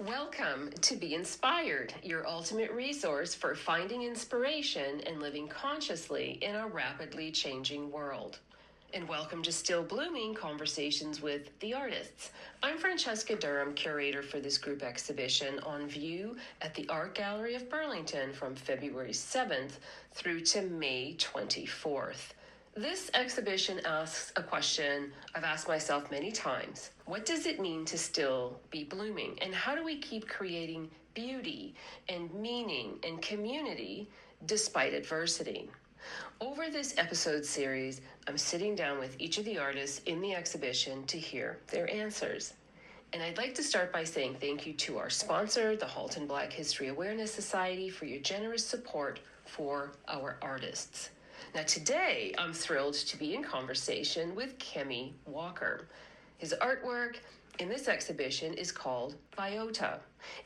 Welcome to Be Inspired, your ultimate resource for finding inspiration and living consciously in a rapidly changing world. And welcome to Still Blooming Conversations with the Artists. I'm Francesca Durham, curator for this group exhibition on view at the Art Gallery of Burlington from February 7th through to May 24th. This exhibition asks a question I've asked myself many times. What does it mean to still be blooming? And how do we keep creating beauty and meaning and community despite adversity? Over this episode series, I'm sitting down with each of the artists in the exhibition to hear their answers. And I'd like to start by saying thank you to our sponsor, the Halton Black History Awareness Society, for your generous support for our artists. Now today, I'm thrilled to be in conversation with Kemmy Walker. His artwork in this exhibition is called Biota.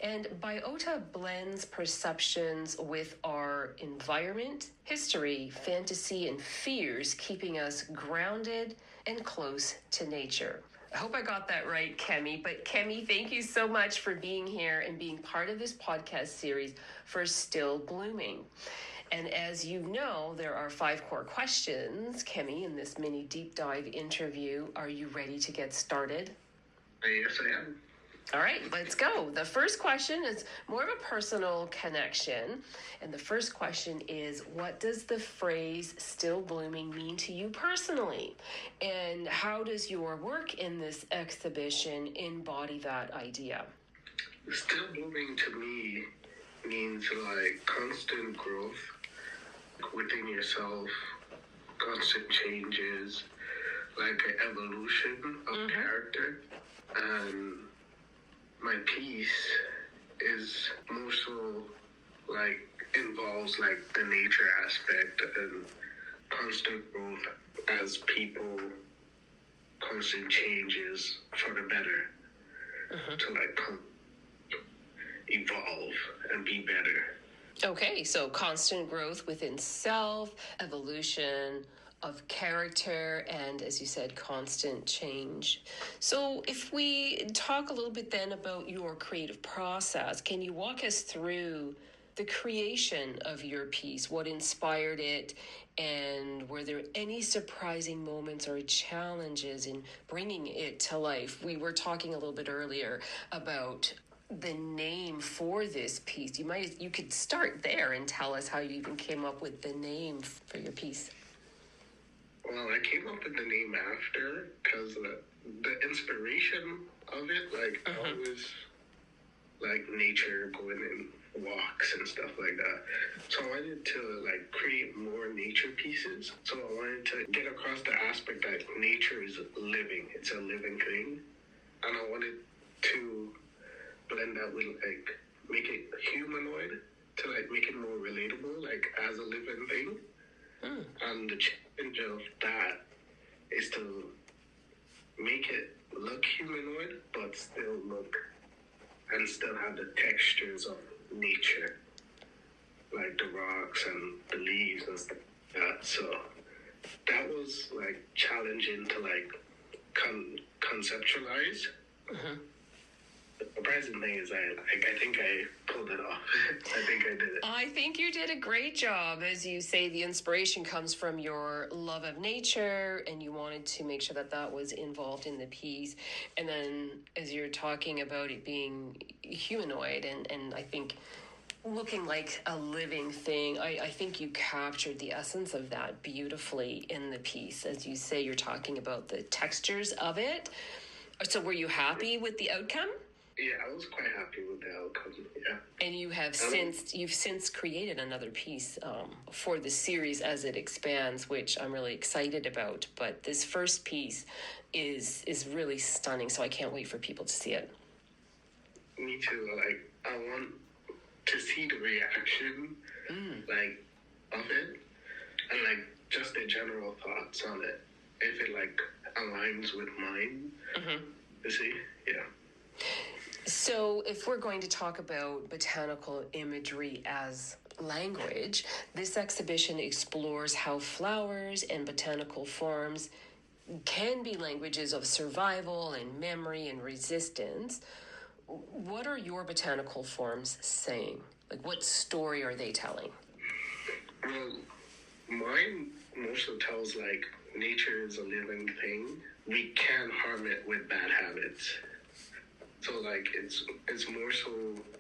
And Biota blends perceptions with our environment, history, fantasy, and fears, keeping us grounded and close to nature. I hope I got that right, Kemmy. But Kemmy, thank you so much for being here and being part of this podcast series for Still Blooming. And as you know, there are 5 core questions, Kemmy, in this mini deep dive interview. Are you ready to get started? Yes, I am. All right, let's go. The first question is more of a personal connection. And the first question is, what does the phrase still blooming mean to you personally? And how does your work in this exhibition embody that idea? Still blooming to me means like constant growth within yourself, constant changes, like an evolution of character. And my piece is more so like involves like the nature aspect and constant growth as people, constant changes for the better to like evolve and be better. Okay, so constant growth within self, evolution of character, and as you said, constant change. So if we talk a little bit then about your creative process, can you walk us through the creation of your piece? What inspired it? And were there any surprising moments or challenges in bringing it to life? We were talking a little bit earlier about the name for this piece. You could start there and tell us how you even came up with the name for your piece. Well, I came up with the name after because the inspiration of it, like always, like nature, going in walks and stuff like that. So I wanted to like create more nature pieces. So I wanted to get across the aspect that nature is living. It's a living thing, and I wanted to blend that with like make it humanoid to like make it more relatable, like as a living thing. And the challenge of that is to make it look humanoid, but still have the textures of nature, like the rocks and the leaves and stuff like that. So that was like challenging to like conceptualize. The surprising thing is I think I pulled it off. I think I did it. I think you did a great job. As you say, the inspiration comes from your love of nature, and you wanted to make sure that that was involved in the piece. And then as you're talking about it being humanoid and I think looking like a living thing, I think you captured the essence of that beautifully in the piece. As you say, you're talking about the textures of it. So were you happy with the outcome? Yeah, I was quite happy with the outcome, yeah. And you've since created another piece for the series as it expands, which I'm really excited about. But this first piece is really stunning, so I can't wait for people to see it. Me too. Like, I want to see the reaction, like, of it, and like just the general thoughts on it. If it like aligns with mine, you see, yeah. So if we're going to talk about botanical imagery as language, this exhibition explores how flowers and botanical forms can be languages of survival and memory and resistance. what are your botanical forms saying? Like, what story are they telling? Well, mine mostly tells like nature is a living thing. We can't harm it with bad habits. So like it's more so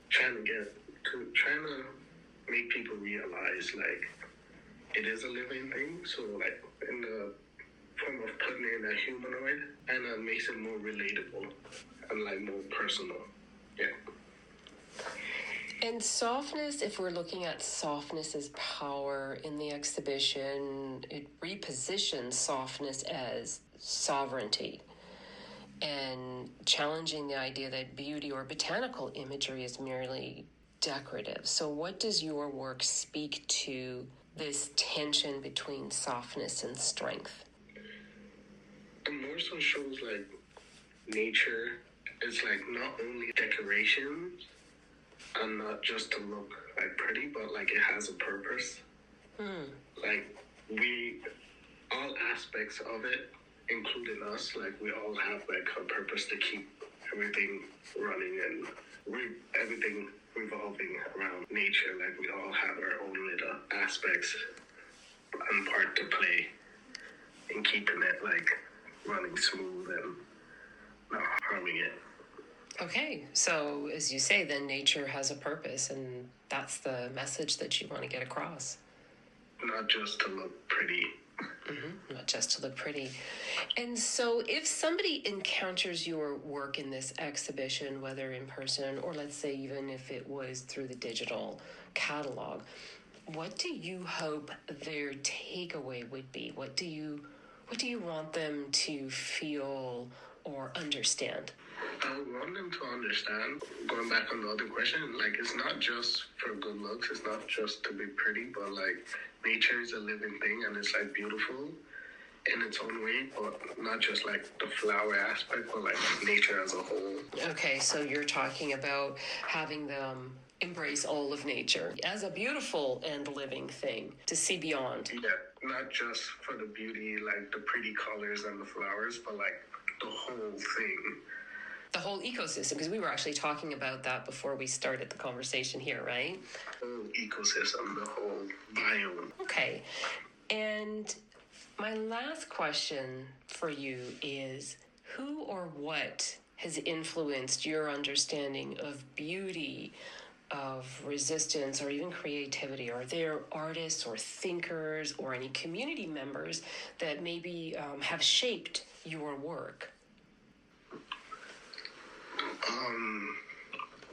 trying to make people realize like it is a living thing. So like in the form of putting in a humanoid, and it makes it more relatable and like more personal. Yeah. And softness, if we're looking at softness as power in the exhibition, it repositions softness as sovereignty and challenging the idea that beauty or botanical imagery is merely decorative. So what does your work speak to this tension between softness and strength? It more so shows like nature is like not only decorations and not just to look like pretty, but like it has a purpose. Like we, all aspects of it, including us, like we all have like a purpose to keep everything running and everything revolving around nature. Like we all have our own little aspects and part to play in keeping it like running smooth and not harming it. Okay, so as you say, then nature has a purpose, and that's the message that you want to get across. Not just to look pretty. Not just to look pretty. And so if somebody encounters your work in this exhibition, whether in person or let's say even if it was through the digital catalog, what do you hope their takeaway would be? What do you want them to feel or understand? I want them to understand, going back on the other question, like it's not just for good looks, it's not just to be pretty, but like nature is a living thing and it's like beautiful in its own way, but not just like the flower aspect, but like nature as a whole. Okay, so you're talking about having them embrace all of nature as a beautiful and living thing, to see beyond. Yeah, not just for the beauty, like the pretty colors and the flowers, but like the whole thing. The whole ecosystem, because we were actually talking about that before we started the conversation here, right? The whole ecosystem, the whole biome. Okay, and my last question for you is, who or what has influenced your understanding of beauty, of resistance, or even creativity? Are there artists or thinkers or any community members that maybe have shaped your work?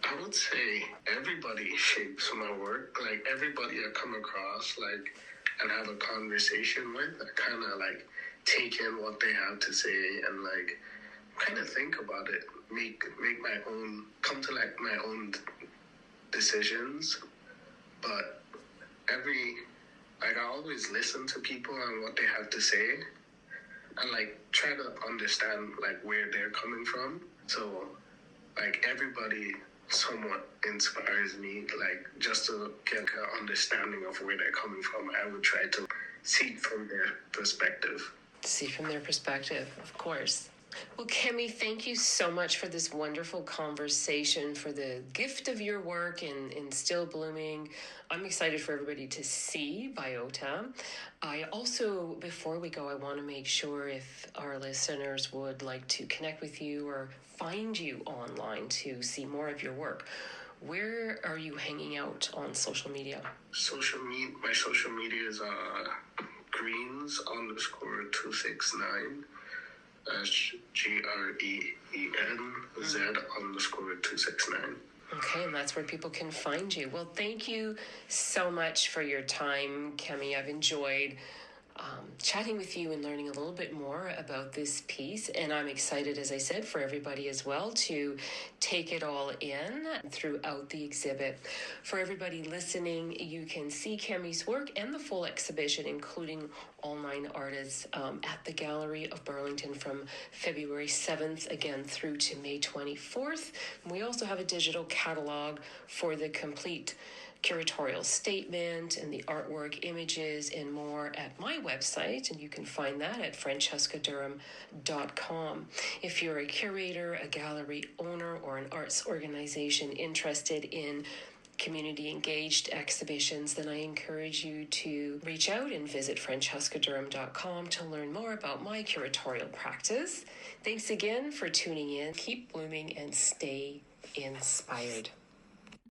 I would say everybody shapes my work. Like everybody I come across, like, and have a conversation with, I kind of like take in what they have to say and like kind of think about it, make my own, come to like my own decisions. But I always listen to people and what they have to say and like try to understand like where they're coming from. So like everybody somewhat inspires me, like just to get an understanding of where they're coming from. I would try to see from their perspective. See from their perspective, of course. Well, Kemmy, thank you so much for this wonderful conversation, for the gift of your work in Still Blooming. I'm excited for everybody to see Biota. I also, before we go, I want to make sure if our listeners would like to connect with you or find you online to see more of your work. Where are you hanging out on social media? My social media is greens_269. GREENZ_269. Okay, and that's where people can find you. Well, thank you so much for your time, Kemmy. I've enjoyed chatting with you and learning a little bit more about this piece. And I'm excited, as I said, for everybody as well to take it all in throughout the exhibit. For everybody listening, you can see Kemmy's work and the full exhibition, including all 9 artists, at the Gallery of Burlington from February 7th, again, through to May 24th. We also have a digital catalog for the complete curatorial statement and the artwork, images, and more at my website, and you can find that at francescadurham.com. If you're a curator, a gallery owner, or an arts organization interested in community engaged exhibitions, then I encourage you to reach out and visit francescadurham.com to learn more about my curatorial practice. Thanks again for tuning in. Keep blooming and stay inspired.